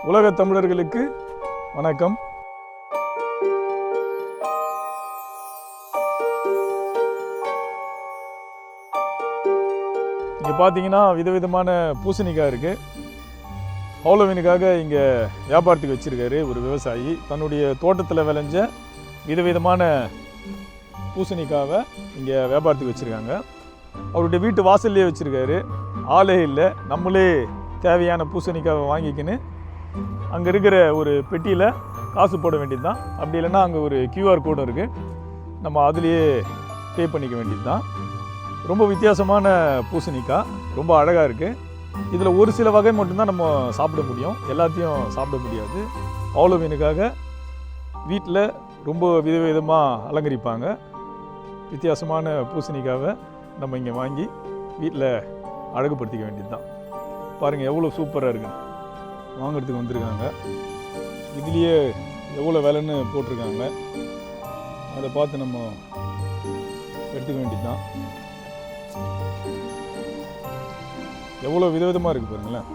உலக தமிழர்களுக்கு வணக்கம். இங்கே பார்த்தீங்கன்னா விதவிதமான பூசணிக்காய் இருக்குது. ஹாலோவீனுக்காக இங்கே வியாபாரத்துக்கு வச்சுருக்காரு ஒரு விவசாயி. தன்னுடைய தோட்டத்தில் விளைஞ்ச விதவிதமான பூசணிக்காவை இங்கே வியாபாரத்துக்கு வச்சுருக்காங்க. அவருடைய வீட்டு வாசல்லையே வச்சுருக்காரு. ஆளே இல்லை, நம்மளே தேவையான பூசணிக்காவை வாங்கிக்கின்னு அங்கே இருக்கிற ஒரு பெட்டியில் காசு போட வேண்டியது தான். அப்படி இல்லைன்னா அங்கே ஒரு கியூஆர் கோடும் இருக்குது, நம்ம அதுலேயே பே பண்ணிக்க வேண்டியது தான். ரொம்ப வித்தியாசமான பூசணிக்காய், ரொம்ப அழகாக இருக்குது. இதில் ஒரு சில வகை மட்டும்தான் நம்ம சாப்பிட முடியும், எல்லாத்தையும் சாப்பிட முடியாது. ஹாலோவீனுக்காக வீட்டில் ரொம்ப விதவிதமாக அலங்கரிப்பாங்க. வித்தியாசமான பூசணிக்காவை நம்ம இங்கே வாங்கி வீட்டில் அழகுபடுத்திக்க வேண்டியது தான். பாருங்கள் எவ்வளோ சூப்பராக இருக்குது. வாங்கிறதுக்கு வந்திருக்காங்க. இதுலேயே எவ்வளோ விலைன்னு போட்டிருக்காங்க, அதை பார்த்து நம்ம எடுத்துக்க வேண்டியது தான். எவ்வளோ விதவிதமாக இருக்குது பாருங்களேன்.